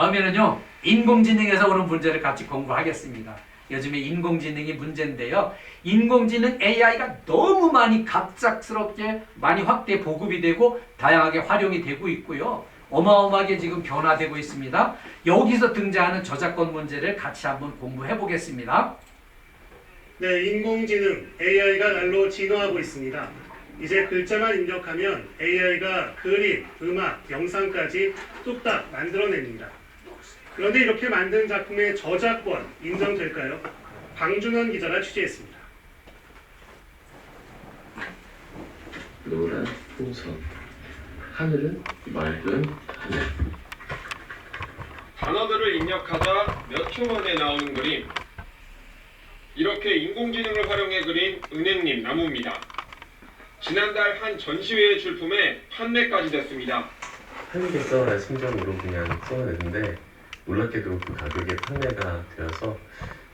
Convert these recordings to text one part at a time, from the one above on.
다음에는요, 인공지능에서 오는 문제를 같이 공부하겠습니다. 요즘에 인공지능이 문제인데요. 인공지능 AI가 너무 많이 갑작스럽게 많이 확대 보급이 되고 다양하게 활용이 되고 있고요. 어마어마하게 지금 변화되고 있습니다. 여기서 등장하는 저작권 문제를 같이 한번 공부해 보겠습니다. 네, 인공지능 AI가 날로 진화하고 있습니다. 이제 글자만 입력하면 AI가 그림, 음악, 영상까지 뚝딱 만들어냅니다. 그런데 이렇게 만든 작품의 저작권 인정될까요? 방준원 기자가 취재했습니다. 노란 풍선, 하늘은 맑은 하늘. 단어들을 입력하자 몇 초 만에 나오는 그림. 이렇게 인공지능을 활용해 그린 은행잎 나무입니다. 지난달 한 전시회의 출품에 판매까지 됐습니다. 한국에서 신점으로 그냥 써냈는데 놀랍게도 그 가격에 판매가 되어서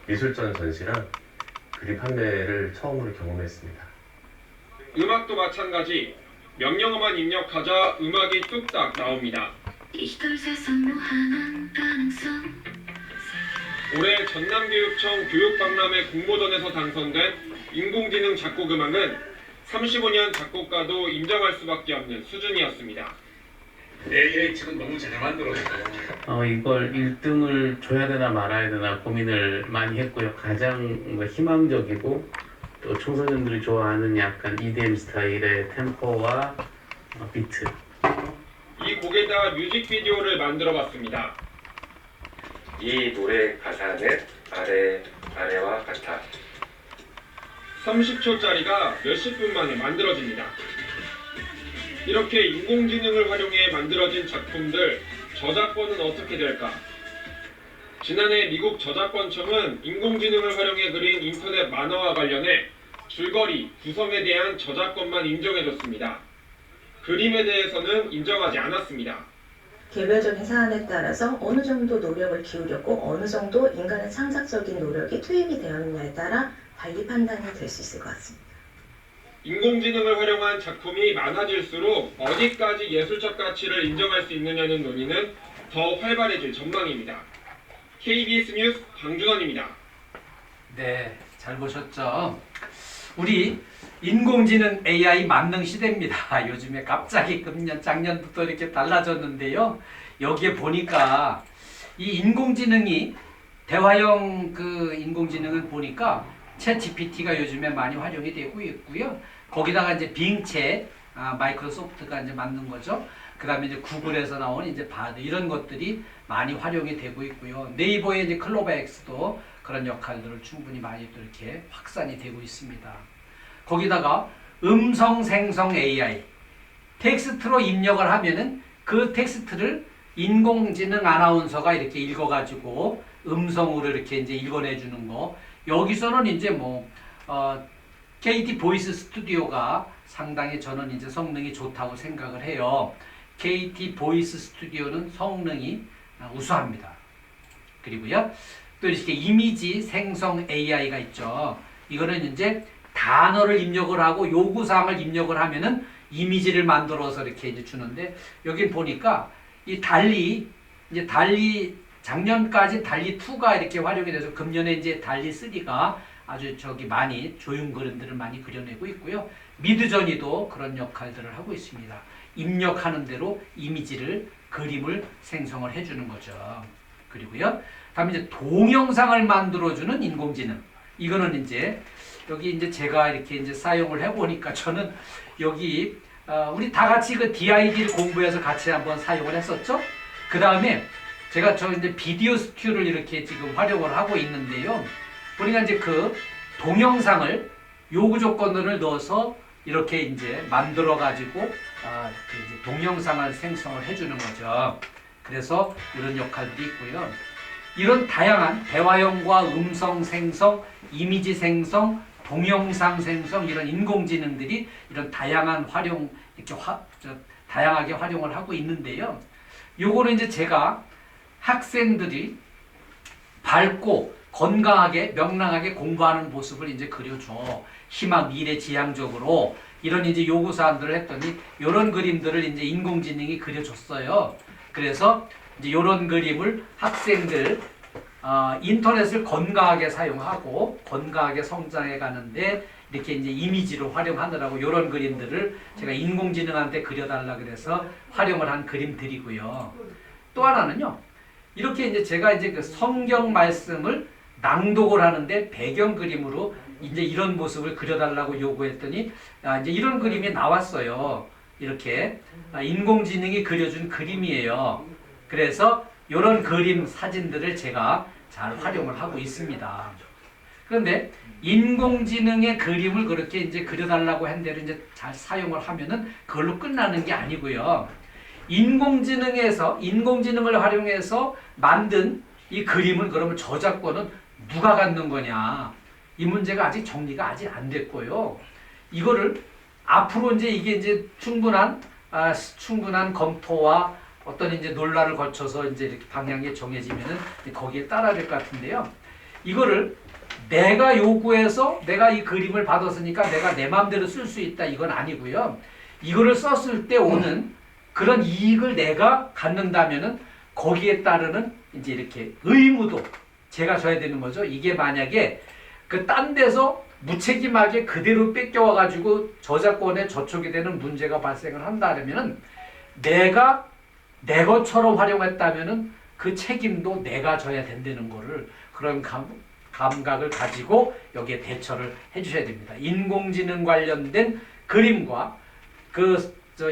미술전 전시랑 그림 판매를 처음으로 경험했습니다. 음악도 마찬가지. 명령어만 입력하자 음악이 뚝딱 나옵니다. 올해 전남교육청 교육박람회 공모전에서 당선된 인공지능 작곡음악은 35년 작곡가도 인정할 수밖에 없는 수준이었습니다. AI 측은 너무 잘 만들었어요. 이걸 1등을 줘야 되나 말아야 되나 고민을 많이 했고요. 가장 뭔가 희망적이고 또 청소년들이 좋아하는 약간 EDM 스타일의 템포와 비트. 이 곡에다 뮤직비디오를 만들어 봤습니다. 이 노래 가사는 아래와 같아. 30초짜리가 몇십 분 만에 만들어집니다. 이렇게 인공지능을 활용해 만들어진 작품들, 저작권은 어떻게 될까? 지난해 미국 저작권청은 인공지능을 활용해 그린 인터넷 만화와 관련해 줄거리, 구성에 대한 저작권만 인정해줬습니다. 그림에 대해서는 인정하지 않았습니다. 개별적인 사안에 따라서 어느 정도 노력을 기울였고 어느 정도 인간의 창작적인 노력이 투입이 되었느냐에 따라 달리 판단이 될 수 있을 것 같습니다. 인공지능을 활용한 작품이 많아질수록 어디까지 예술적 가치를 인정할 수 있느냐는 논의는 더 활발해질 전망입니다. KBS 뉴스 방준원입니다. 네, 잘 보셨죠? 우리 인공지능 AI 만능 시대입니다. 요즘에 갑자기 금년, 작년부터 이렇게 달라졌는데요. 여기에 보니까 이 인공지능이 대화형 그 인공지능을 보니까 챗 GPT가 요즘에 많이 활용이 되고 있고요. 거기다가 이제 빙챗, 마이크로소프트가 이제 만든 거죠. 그 다음에 이제 구글에서 나온 이제 바드 이런 것들이 많이 활용이 되고 있고요. 네이버의 이제 클로버엑스도 그런 역할들을 충분히 많이 또 이렇게 확산이 되고 있습니다. 거기다가 음성 생성 AI, 텍스트로 입력을 하면은 그 텍스트를 인공지능 아나운서가 이렇게 읽어가지고 음성으로 이렇게 이제 읽어내주는 거. 여기서는 이제 KT 보이스 스튜디오가 상당히 저는 이제 성능이 좋다고 생각을 해요. KT 보이스 스튜디오는 성능이 우수합니다. 그리고요, 또 이렇게 이미지 생성 AI가 있죠. 이거는 이제 단어를 입력을 하고 요구사항을 입력을 하면은 이미지를 만들어서 이렇게 이제 주는데, 여기 보니까 이 달리 작년까지 달리 2가 이렇게 활용이 돼서 금년에 이제 달리 3가 아주 많이 조형 그림들을 많이 그려내고 있고요. 미드저니도 그런 역할들을 하고 있습니다. 입력하는 대로 이미지를, 그림을 생성을 해주는 거죠. 그리고요, 다음에 이제 동영상을 만들어주는 인공지능. 이거는 이제 여기 이제 제가 이렇게 이제 사용을 해보니까 저는 여기 우리 다 같이 그 DID를 공부해서 같이 한번 사용을 했었죠. 그 다음에 제가 이제 비디오 스튜디오를 이렇게 지금 활용을 하고 있는데요. 보니까 이제 그 동영상을 요구 조건을 넣어서 이렇게 이제 만들어 가지고 이제 동영상을 생성을 해주는 거죠. 그래서 이런 역할들이 있고요. 이런 다양한 대화형과 음성 생성, 이미지 생성, 동영상 생성, 이런 인공지능들이 이런 다양한 활용, 이렇게 다양하게 활용을 하고 있는데요. 요거는 이제 제가 학생들이 밝고 건강하게 명랑하게 공부하는 모습을 이제 그려줘. 희망, 미래 지향적으로 이런 이제 요구사항들을 했더니 이런 그림들을 이제 인공지능이 그려줬어요. 그래서 이제 이런 그림을 학생들 인터넷을 건강하게 사용하고 건강하게 성장해 가는데 이렇게 이제 이미지로 활용하느라고 이런 그림들을 제가 인공지능한테 그려달라 그래서 활용을 한 그림들이고요. 또 하나는요. 이렇게 이제 제가 이제 그 성경 말씀을 낭독을 하는데 배경 그림으로 이제 이런 모습을 그려달라고 요구했더니 이제 이런 그림이 나왔어요. 이렇게 인공지능이 그려준 그림이에요. 그래서 이런 그림 사진들을 제가 잘 활용을 하고 있습니다. 그런데 인공지능의 그림을 그렇게 이제 그려달라고 한 대로 이제 잘 사용을 하면은 그걸로 끝나는 게 아니고요. 인공지능을 활용해서 만든 이 그림은 그러면 저작권은 누가 갖는 거냐? 이 문제가 아직 정리가 아직 안 됐고요. 이거를 앞으로 이제 이게 이제 충분한 검토와 어떤 이제 논란을 거쳐서 이제 이렇게 방향이 정해지면은 거기에 따라야 될 것 같은데요. 이거를 내가 요구해서 내가 이 그림을 받았으니까 내가 내 마음대로 쓸 수 있다 이건 아니고요. 이거를 썼을 때 오는 그런 이익을 내가 갖는다면은 거기에 따르는 이제 이렇게 의무도 제가 져야 되는 거죠. 이게 만약에 그 딴 데서 무책임하게 그대로 뺏겨와 가지고 저작권에 저촉이 되는 문제가 발생을 한다면은 내가 내 것처럼 활용했다면은 그 책임도 내가 져야 된다는 거를 그런 감각을 가지고 여기에 대처를 해주셔야 됩니다. 인공지능 관련된 그림과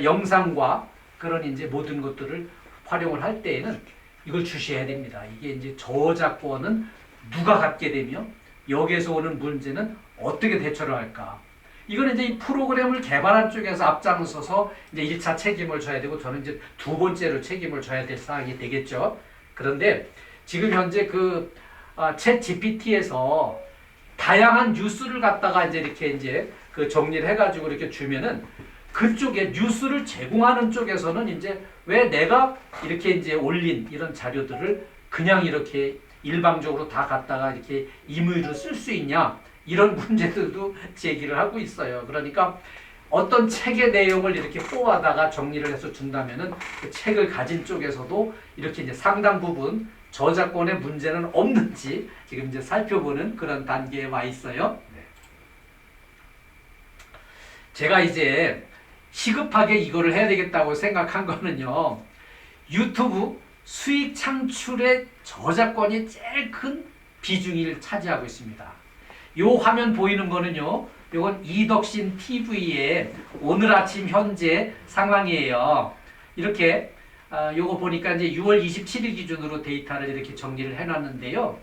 영상과 그런 이제 모든 것들을 활용을 할 때에는 이걸 주셔야 됩니다. 이게 이제 저작권은 누가 갖게 되며 여기에서 오는 문제는 어떻게 대처를 할까? 이거는 이제 이 프로그램을 개발한 쪽에서 앞장서서 이제 1차 책임을 져야 되고 저는 이제 두 번째로 책임을 져야 될 사항이 되겠죠. 그런데 지금 현재 챗 GPT에서 다양한 뉴스를 갖다가 이제 그 정리를 해가지고 이렇게 주면은 그쪽에 뉴스를 제공하는 쪽에서는 이제 왜 내가 이렇게 이제 올린 이런 자료들을 그냥 이렇게 일방적으로 다 갖다가 이렇게 임의로 쓸 수 있냐 이런 문제들도 제기를 하고 있어요. 그러니까 어떤 책의 내용을 이렇게 뽑아다가 정리를 해서 준다면은 그 책을 가진 쪽에서도 이렇게 이제 상당 부분 저작권의 문제는 없는지 지금 이제 살펴보는 그런 단계에 와 있어요. 제가 이제 시급하게 이거를 해야 되겠다고 생각한 거는요. 유튜브 수익 창출의 저작권이 제일 큰 비중을 차지하고 있습니다. 요 화면 보이는 거는요. 요건 이덕신 TV의 오늘 아침 현재 상황이에요. 이렇게 요거 보니까 이제 6월 27일 기준으로 데이터를 이렇게 정리를 해놨는데요.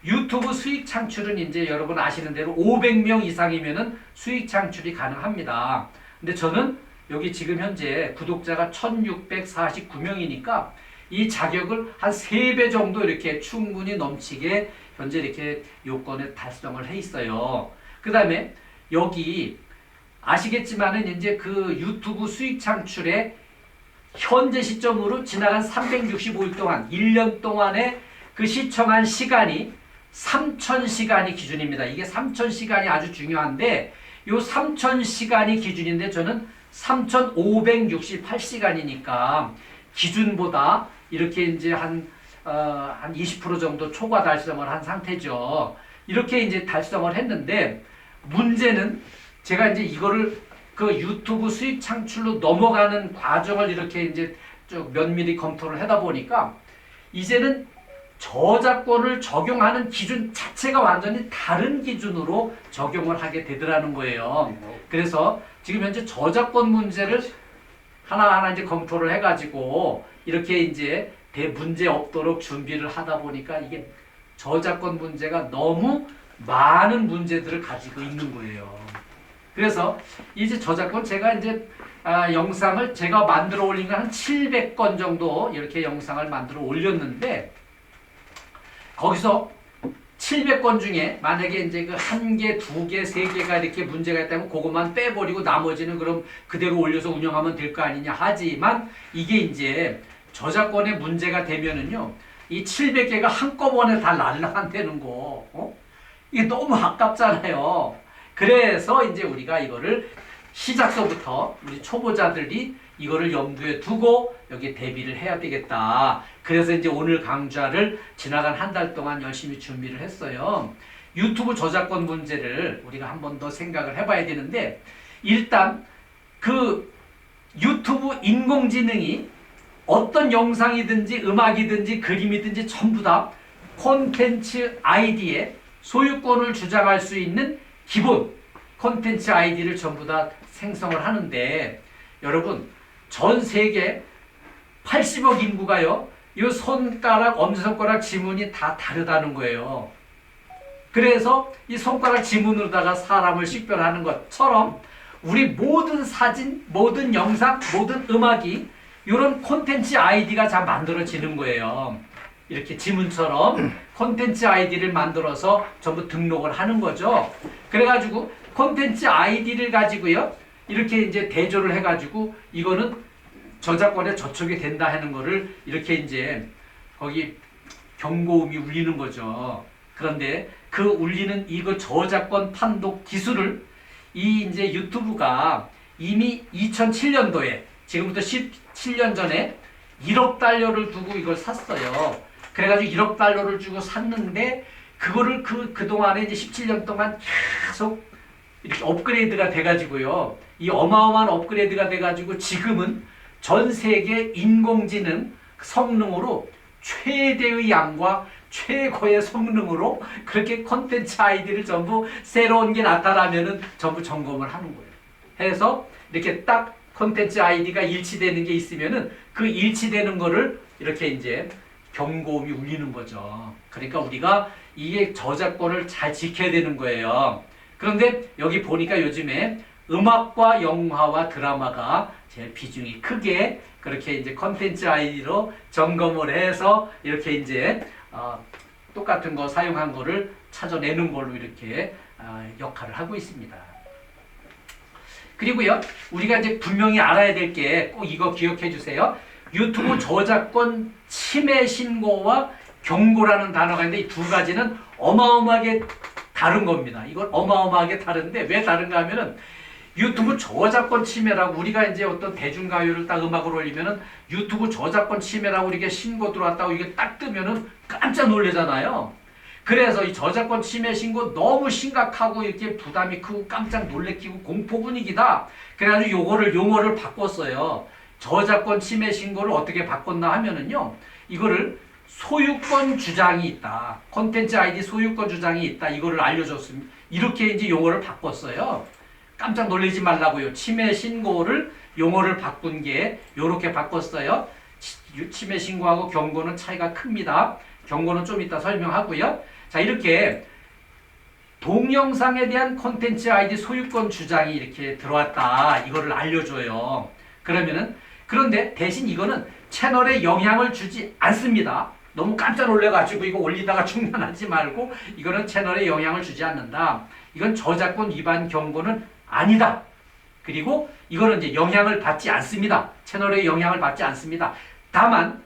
유튜브 수익 창출은 이제 여러분 아시는 대로 500명 이상이면은 수익 창출이 가능합니다. 근데 저는 여기 지금 현재 구독자가 1649명이니까 이 자격을 한 3배 정도 이렇게 충분히 넘치게 현재 이렇게 요건에 달성을 해 있어요. 그 다음에 여기 아시겠지만은 이제 그 유튜브 수익 창출에 현재 시점으로 지나간 365일 동안 1년 동안에 그 시청한 시간이 3000시간이 기준입니다. 이게 3000시간이 아주 중요한데 요 3000시간이 기준인데 저는 3568시간이니까 기준보다 이렇게 이제 한 20% 정도 초과 달성을 한 상태죠. 이렇게 이제 달성을 했는데 문제는 제가 이제 이거를 그 유튜브 수익 창출로 넘어가는 과정을 이렇게 이제 쭉 면밀히 검토를 하다 보니까 이제는 저작권을 적용하는 기준 자체가 완전히 다른 기준으로 적용을 하게 되더라는 거예요. 그래서 지금 현재 저작권 문제를 하나하나 이제 검토를 해가지고 이렇게 이제 문제 없도록 준비를 하다 보니까 이게 저작권 문제가 너무 많은 문제들을 가지고 있는 거예요. 그래서 이제 저작권 제가 이제 영상을 제가 만들어 올린 거 한 700건 정도 이렇게 영상을 만들어 올렸는데 거기서 700건 중에 만약에 이제 그 1개, 2개, 3개가 이렇게 문제가 있다면 그것만 빼버리고 나머지는 그럼 그대로 올려서 운영하면 될 거 아니냐 하지만 이게 이제 저작권의 문제가 되면은요 이 700개가 한꺼번에 다 날라간다는 거 이게 너무 아깝잖아요. 그래서 이제 우리가 이거를 시작서부터 우리 초보자들이 이거를 염두에 두고 여기 대비를 해야 되겠다. 그래서 이제 오늘 강좌를 지나간 한 달 동안 열심히 준비를 했어요. 유튜브 저작권 문제를 우리가 한 번 더 생각을 해봐야 되는데, 일단 그 유튜브 인공지능이 어떤 영상이든지 음악이든지 그림이든지 전부 다 콘텐츠 아이디에 소유권을 주장할 수 있는 기본 콘텐츠 아이디를 전부 다 생성을 하는데, 여러분 전 세계 80억 인구가요, 이 손가락, 엄지손가락 지문이 다 다르다는 거예요. 그래서 이 손가락 지문으로다가 사람을 식별하는 것처럼 우리 모든 사진, 모든 영상, 모든 음악이 이런 콘텐츠 아이디가 다 만들어지는 거예요. 이렇게 지문처럼 콘텐츠 아이디를 만들어서 전부 등록을 하는 거죠. 그래가지고 콘텐츠 아이디를 가지고요, 이렇게 이제 대조를 해가지고 이거는 저작권에 저촉이 된다 하는 거를 이렇게 이제 거기 경고음이 울리는 거죠. 그런데 그 울리는 이거 저작권 판독 기술을 이 이제 유튜브가 이미 2007년도에, 지금부터 17년 전에 1억 달러를 두고 이걸 샀어요. 그래가지고 1억 달러를 주고 샀는데, 그거를 그동안에 이제 17년 동안 계속 이렇게 업그레이드가 돼가지고요. 이 어마어마한 업그레이드가 돼가지고 지금은 전 세계 인공지능 성능으로 최대의 양과 최고의 성능으로 그렇게 콘텐츠 아이디를 전부 새로운 게 나타나면은 전부 점검을 하는 거예요. 해서 이렇게 딱 콘텐츠 아이디가 일치되는 게 있으면은 그 일치되는 거를 이렇게 이제 경고음이 울리는 거죠. 그러니까 우리가 이게 저작권을 잘 지켜야 되는 거예요. 그런데 여기 보니까 요즘에 음악과 영화와 드라마가 제일 비중이 크게 그렇게 이제 콘텐츠 아이디로 점검을 해서 이렇게 이제 똑같은 거 사용한 거를 찾아내는 걸로 이렇게 역할을 하고 있습니다. 그리고요, 우리가 이제 분명히 알아야 될 게 꼭 이거 기억해 주세요. 유튜브 저작권 침해 신고와 경고라는 단어가 있는데 이 두 가지는 어마어마하게 다른 겁니다. 이건 어마어마하게 다른데 왜 다른가 하면은, 유튜브 저작권 침해라고 우리가 이제 어떤 대중가요를 딱 음악을 올리면은 유튜브 저작권 침해라고 이렇게 신고 들어왔다고 이게 딱 뜨면은 깜짝 놀래잖아요. 그래서 이 저작권 침해 신고 너무 심각하고 이렇게 부담이 크고 깜짝 놀래키고 공포 분위기다. 그래가지고 용어를 바꿨어요. 저작권 침해 신고를 어떻게 바꿨나 하면은요, 이거를 소유권 주장이 있다. 콘텐츠 아이디 소유권 주장이 있다. 이거를 알려줬습니다. 이렇게 이제 용어를 바꿨어요. 깜짝 놀라지 말라고요. 침해 신고를 용어를 바꾼 게 요렇게 바꿨어요. 침해 신고하고 경고는 차이가 큽니다. 경고는 좀 이따 설명하고요. 자, 이렇게 동영상에 대한 콘텐츠 아이디 소유권 주장이 이렇게 들어왔다. 이거를 알려줘요. 그런데 대신 이거는 채널에 영향을 주지 않습니다. 너무 깜짝 놀래가지고 이거 올리다가 중단하지 말고, 이거는 채널에 영향을 주지 않는다. 이건 저작권 위반 경고는 아니다. 그리고 이거는 이제 영향을 받지 않습니다. 채널에 영향을 받지 않습니다. 다만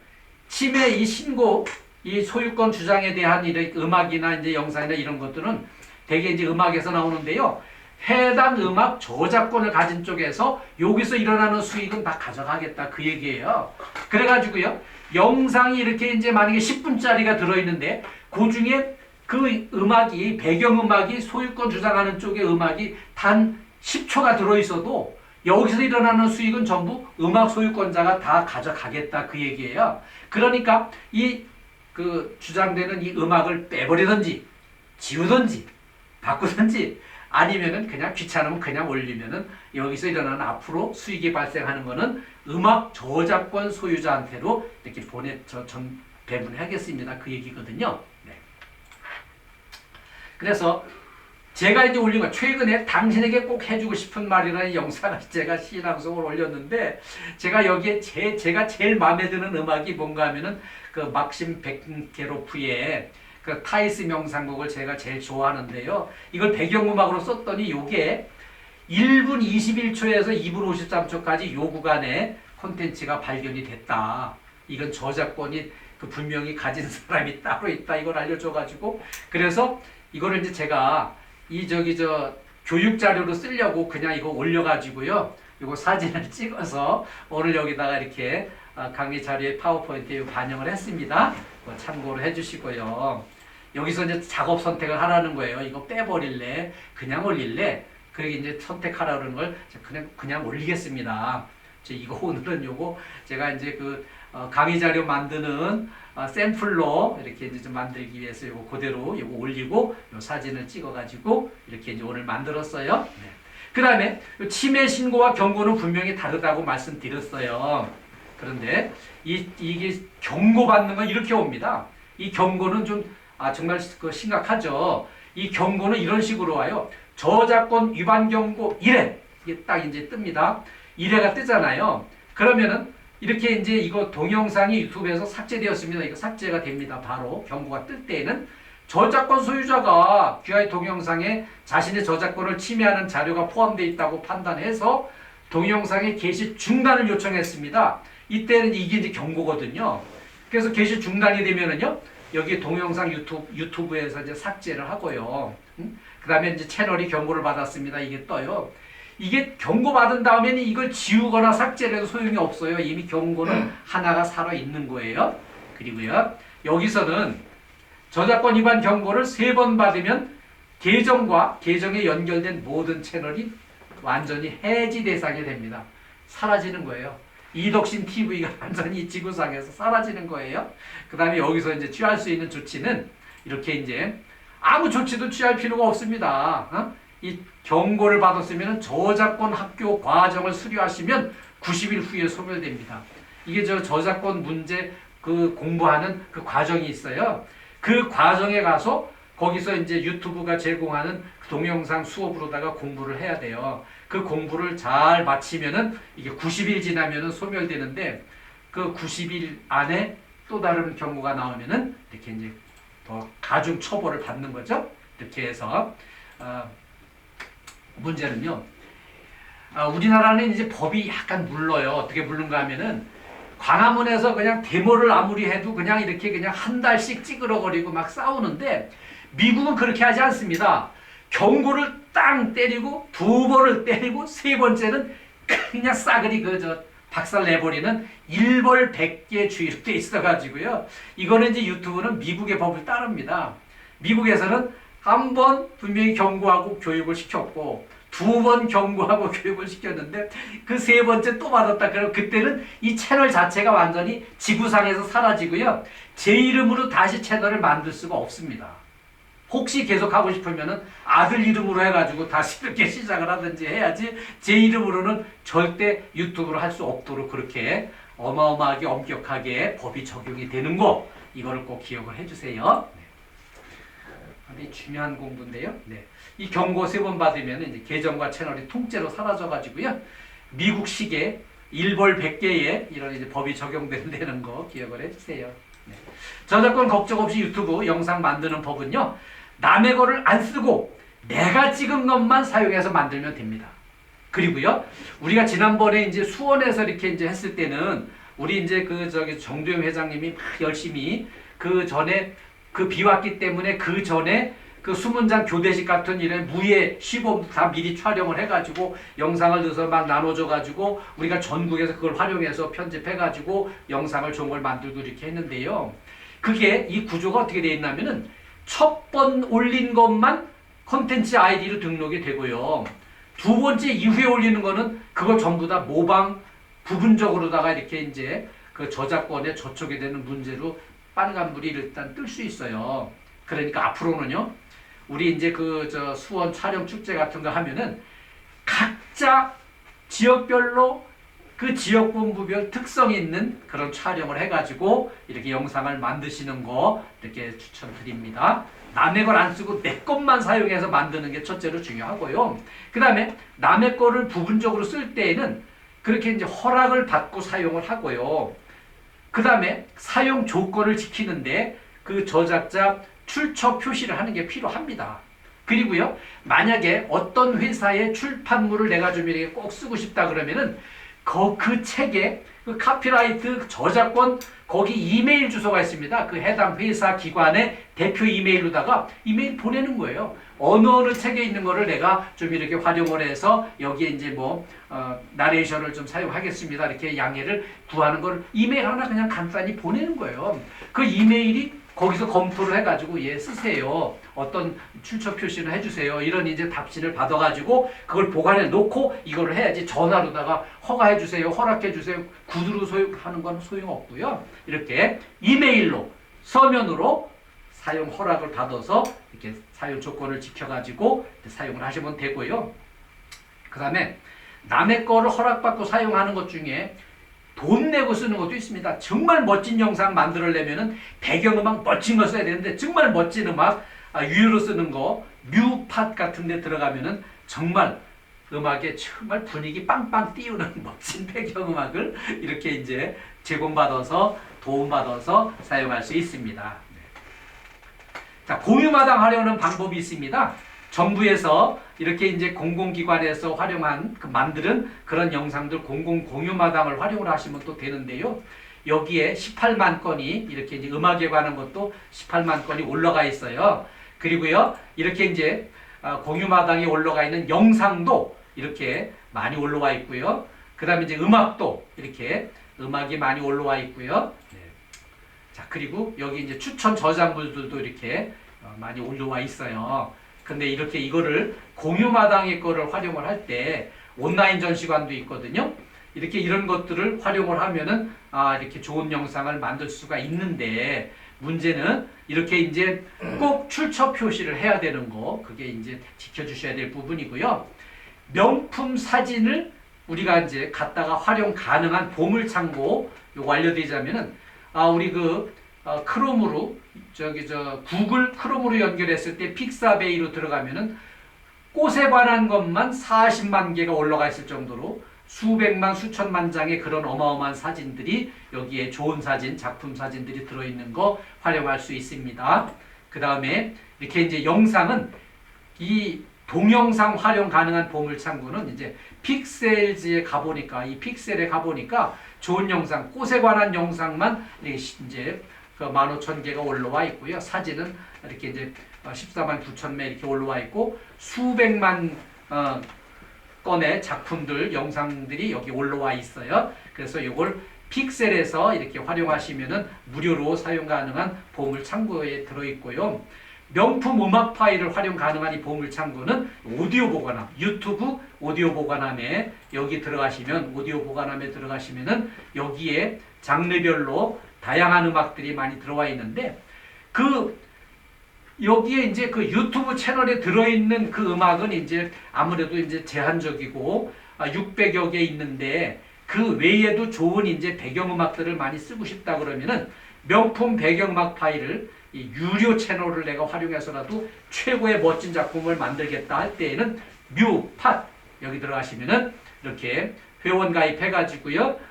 침해 이 신고, 이 소유권 주장에 대한 음악이나 이제 영상이나 이런 것들은 대개 이제 음악에서 나오는데요. 해당 음악 저작권을 가진 쪽에서 여기서 일어나는 수익은 다 가져가겠다, 그 얘기예요. 그래가지고요, 영상이 이렇게 이제 만약에 10분짜리가 들어있는데 그 중에 그 음악이, 배경음악이 소유권 주장하는 쪽의 음악이 단 10초가 들어있어도 여기서 일어나는 수익은 전부 음악 소유권자가 다 가져가겠다, 그 얘기예요. 그러니까 그 주장되는 이 음악을 빼버리든지 지우든지 바꾸든지 아니면은 그냥 귀찮으면 그냥 올리면은 여기서 일어나는 앞으로 수익이 발생하는 거는 음악 저작권 소유자한테로 이렇게 배분하겠습니다. 그 얘기거든요. 네. 그래서 제가 이제 올린 거, 최근에 당신에게 꼭 해주고 싶은 말이라는 영상을 제가 시방송을 올렸는데, 제가 여기에 제가 제일 마음에 드는 음악이 뭔가 하면은 그 막심 베켄케로프의 그 타이스 명상곡을 제가 제일 좋아하는데요. 이걸 배경음악으로 썼더니 요게 1분 21초에서 2분 53초까지 요 구간에 콘텐츠가 발견이 됐다. 이건 저작권이 그 분명히 가진 사람이 따로 있다. 이걸 알려줘가지고, 그래서 이거를 이제 제가 교육 자료로 쓰려고 그냥 이거 올려가지고요. 이거 사진을 찍어서 오늘 여기다가 이렇게 강의 자료에 파워포인트에 반영을 했습니다. 그거 참고로 해주시고요. 여기서 이제 작업 선택을 하라는 거예요. 이거 빼버릴래? 그냥 올릴래? 그러게 이제 선택하라 그러는 걸 그냥 올리겠습니다. 이거 오늘은 요거 제가 이제 그 강의 자료 만드는 샘플로 이렇게 이제 좀 만들기 위해서 요거 그대로 요거 올리고 요 사진을 찍어가지고 이렇게 이제 오늘 만들었어요. 네. 그 다음에 치매 신고와 경고는 분명히 다르다고 말씀드렸어요. 그런데 이게 경고받는 건 이렇게 옵니다. 이 경고는 좀 정말 심각하죠. 이 경고는 이런 식으로 와요. 저작권 위반 경고 1회 이게 딱 이제 뜹니다. 1회가 뜨잖아요. 그러면은 이렇게 이제 이거 동영상이 유튜브에서 삭제되었습니다. 이거 삭제가 됩니다. 바로 경고가 뜰 때에는 저작권 소유자가 귀하의 동영상에 자신의 저작권을 침해하는 자료가 포함되어 있다고 판단해서 동영상의 게시 중단을 요청했습니다. 이때는 이게 이제 경고거든요. 그래서 게시 중단이 되면은요, 여기 동영상 유튜브에서 이제 삭제를 하고요. 그 다음에 이제 채널이 경고를 받았습니다. 이게 떠요. 이게 경고받은 다음에는 이걸 지우거나 삭제를 해도 소용이 없어요. 이미 경고는 하나가 살아있는 거예요. 그리고요, 여기서는 저작권 위반 경고를 3번 받으면 계정과 계정에 연결된 모든 채널이 완전히 해지 대상이 됩니다. 사라지는 거예요. 이덕신 TV가 완전히 지구상에서 사라지는 거예요. 그 다음에 여기서 이제 취할 수 있는 조치는 이렇게 이제 아무 조치도 취할 필요가 없습니다. 이 경고를 받았으면 저작권 학교 과정을 수료하시면 90일 후에 소멸됩니다. 이게 저작권 문제 그 공부하는 그 과정이 있어요. 그 과정에 가서 거기서 이제 유튜브가 제공하는 동영상 수업으로다가 공부를 해야 돼요. 그 공부를 잘 마치면은 이게 90일 지나면은 소멸되는데 그 90일 안에 또 다른 경고가 나오면은 이렇게 이제 더 가중 처벌을 받는 거죠. 이렇게 해서 문제는요. 우리나라는 이제 법이 약간 물러요. 어떻게 물른가 하면은 광화문에서 그냥 데모를 아무리 해도 그냥 이렇게 그냥 한 달씩 찌그러거리고 막 싸우는데 미국은 그렇게 하지 않습니다. 경고를 땅 때리고 2번을 때리고 3번째는 그냥 싸그리 박살 내버리는 일벌백계주의로 돼 있어가지고요. 이거는 이제 유튜브는 미국의 법을 따릅니다. 미국에서는 한 번 분명히 경고하고 교육을 시켰고 2번 경고하고 교육을 시켰는데 그 3번째 또 받았다. 그럼 그때는 이 채널 자체가 완전히 지구상에서 사라지고요. 제 이름으로 다시 채널을 만들 수가 없습니다. 혹시 계속 하고 싶으면은 아들 이름으로 해가지고 다시 이렇게 시작을 하든지 해야지 제 이름으로는 절대 유튜브를 할 수 없도록 그렇게 어마어마하게 엄격하게 법이 적용이 되는 거 이거를 꼭 기억을 해주세요. 네. 중요한 공부인데요. 네. 이 경고 3번 받으면 이제 계정과 채널이 통째로 사라져가지고요. 미국식의 일벌백계에 이런 이제 법이 적용된다는 거 기억을 해주세요. 네. 저작권 걱정 없이 유튜브 영상 만드는 법은요. 남의 거를 안 쓰고 내가 찍은 것만 사용해서 만들면 됩니다. 그리고요. 우리가 지난번에 이제 수원에서 이렇게 이제 했을 때는 우리 이제 정두영 회장님이 막 열심히 그 전에 그 비 왔기 때문에 그 전에 그 수문장 교대식 같은 이런 무예 시범 다 미리 촬영을 해가지고 영상을 넣어서 막 나눠줘가지고 우리가 전국에서 그걸 활용해서 편집해가지고 영상을 좋은 걸 만들고 이렇게 했는데요. 그게 이 구조가 어떻게 되어 있냐면은 첫 번 올린 것만 콘텐츠 아이디로 등록이 되고요. 2번째 이후에 올리는 거는 그거 전부 다 모방 부분적으로다가 이렇게 이제 그 저작권에 저촉이 되는 문제로 빨간불이 일단 뜰 수 있어요. 그러니까 앞으로는요. 우리 이제 수원 촬영 축제 같은 거 하면은 각자 지역별로 그 지역 본부별 특성 있는 그런 촬영을 해가지고 이렇게 영상을 만드시는 거 이렇게 추천드립니다. 남의 걸 안 쓰고 내 것만 사용해서 만드는 게 첫째로 중요하고요. 그 다음에 남의 거를 부분적으로 쓸 때에는 그렇게 이제 허락을 받고 사용을 하고요. 그 다음에 사용 조건을 지키는데 그 저작자 출처 표시를 하는 게 필요합니다. 그리고요, 만약에 어떤 회사의 출판물을 내가 좀 이렇게 꼭 쓰고 싶다 그러면은 그 책에 그 카피라이트 저작권 거기 이메일 주소가 있습니다. 그 해당 회사 기관의 대표 이메일로다가 이메일 보내는 거예요. 어느 책에 있는 거를 내가 좀 이렇게 활용을 해서 여기에 이제 뭐 나레이션을 좀 사용하겠습니다. 이렇게 양해를 구하는 걸 이메일 하나 그냥 간단히 보내는 거예요. 그 이메일이 거기서 검토를 해가지고 예 쓰세요. 어떤 출처 표시를 해주세요. 이런 이제 답신을 받아가지고 그걸 보관해 놓고 이거를 해야지 전화로다가 허가해주세요. 허락해주세요. 구두로 소용하는 건 소용없고요. 이렇게 이메일로 서면으로 사용 허락을 받아서 이렇게 사용 조건을 지켜가지고 사용을 하시면 되고요. 그 다음에 남의 거를 허락받고 사용하는 것 중에 돈 내고 쓰는 것도 있습니다. 정말 멋진 영상 만들려면은 배경음악 멋진 거 써야 되는데 정말 멋진 음악 유료로 쓰는 거 뮤팟 같은 데 들어가면은 정말 음악에 정말 분위기 빵빵 띄우는 멋진 배경음악을 이렇게 이제 제공받아서 도움받아서 사용할 수 있습니다. 자, 공유마당 하려는 방법이 있습니다. 정부에서 이렇게 이제 공공기관에서 활용한 만드는 그런 영상들 공공공유마당을 활용을 하시면 또 되는데요. 여기에 18만 건이 이렇게 이제 음악에 관한 것도 18만 건이 올라가 있어요. 그리고요, 이렇게 이제 공유마당에 올라가 있는 영상도 이렇게 많이 올라와 있고요. 그 다음에 이제 음악도 이렇게 음악이 많이 올라와 있고요. 자, 그리고 여기 이제 추천 저작물들도 이렇게 많이 올라와 있어요. 근데 이렇게 이거를 공유마당의 거를 활용을 할 때 온라인 전시관도 있거든요. 이렇게 이런 것들을 활용을 하면은 이렇게 좋은 영상을 만들 수가 있는데 문제는 이렇게 이제 꼭 출처 표시를 해야 되는 거 그게 이제 지켜주셔야 될 부분이고요. 명품 사진을 우리가 이제 갖다가 활용 가능한 보물창고 요거 알려드리자면은 우리 크롬으로 구글 크롬으로 연결했을 때 픽사베이로 들어가면은 꽃에 관한 것만 40만 개가 올라가 있을 정도로 수백만 수천만 장의 그런 어마어마한 사진들이 여기에 좋은 사진, 작품 사진들이 들어있는 거 활용할 수 있습니다. 그 다음에 이렇게 이제 영상은 이 동영상 활용 가능한 보물창고는 이제 픽셀즈에 가보니까 이 픽셀에 가보니까 좋은 영상, 꽃에 관한 영상만 이제 15,000개가 올라와 있고요. 사진은 이렇게 이제 14만 9천 매 이렇게 올라와 있고 수백만 건의 작품들, 영상들이 여기 올라와 있어요. 그래서 이걸 픽셀에서 이렇게 활용하시면은 무료로 사용 가능한 보물 창고에 들어있고요. 명품 음악 파일을 활용 가능한 이 보물 창고는 오디오 보관함, 유튜브 오디오 보관함에 여기 들어가시면 오디오 보관함에 들어가시면은 여기에 장르별로 다양한 음악들이 많이 들어와 있는데 여기에 이제 그 유튜브 채널에 들어있는 그 음악은 이제 아무래도 이제 제한적이고 600여 개 있는데 그 외에도 좋은 이제 배경음악들을 많이 쓰고 싶다 그러면은 명품 배경음악 파일을 이 유료 채널을 내가 활용해서라도 최고의 멋진 작품을 만들겠다 할 때에는 뮤팟 여기 들어가시면은 이렇게 회원 가입해가지고요.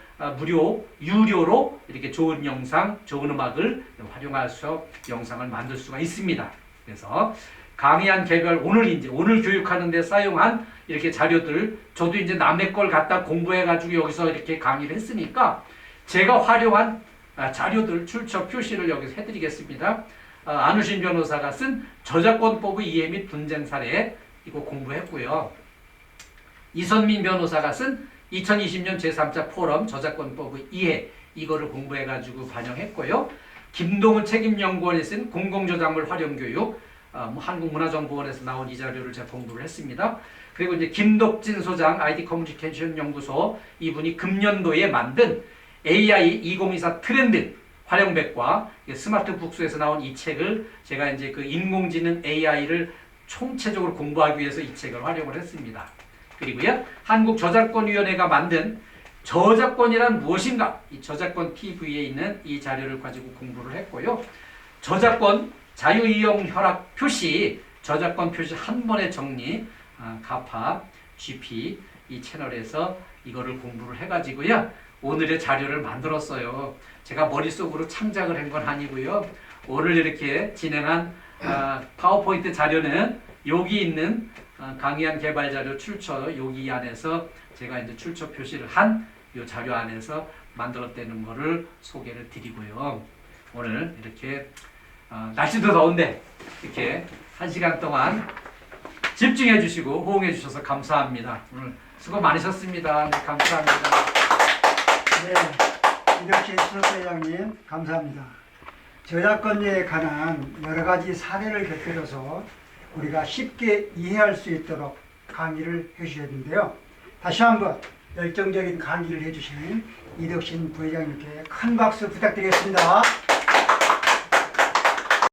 유료로 이렇게 좋은 영상, 좋은 음악을 활용해서 영상을 만들 수가 있습니다. 그래서 강의한 개별 오늘 교육하는 데 사용한 이렇게 자료들 저도 이제 남의 걸 갖다 공부해가지고 여기서 이렇게 강의를 했으니까 제가 활용한 자료들 출처 표시를 여기서 해드리겠습니다. 안우신 변호사가 쓴 저작권법의 이해 및 분쟁 사례 이거 공부했고요. 이선민 변호사가 쓴 2020년 제3차 포럼 저작권법의 이해 이거를 공부해가지고 반영했고요. 김동훈 책임연구원이 쓴 공공저작물 활용교육 한국문화정보원에서 나온 이 자료를 제가 공부를 했습니다. 그리고 이제 김덕진 소장 ID 커뮤니케이션 연구소 이분이 금년도에 만든 AI 2024 트렌드 활용백과 스마트 북스에서 나온 이 책을 제가 이제 그 인공지능 AI를 총체적으로 공부하기 위해서 이 책을 활용을 했습니다. 그리고요, 한국저작권위원회가 만든 저작권이란 무엇인가? 이 저작권 TV에 있는 이 자료를 가지고 공부를 했고요. 저작권 자유이용 허락 표시, 저작권 표시 한 번에 정리, 가파, GP 이 채널에서 이거를 공부를 해가지고요. 오늘의 자료를 만들었어요. 제가 머릿속으로 창작을 한 건 아니고요. 오늘 이렇게 진행한 파워포인트 자료는 여기 있는 강의한 개발 자료 출처 여기 안에서 제가 이제 출처 표시를 한 이 자료 안에서 만들었다는 거를 소개를 드리고요. 오늘 이렇게 날씨도 더운데 이렇게 1시간 동안 집중해 주시고 호응해 주셔서 감사합니다. 오늘 수고 많으셨습니다. 네, 감사합니다. 네, 이덕신 수석회장님 감사합니다. 저작권료에 관한 여러 가지 사례를 곁들여서 우리가 쉽게 이해할 수 있도록 강의를 해주셨는데요. 다시 한번 열정적인 강의를 해주신 이덕신 부회장님께 큰 박수 부탁드리겠습니다.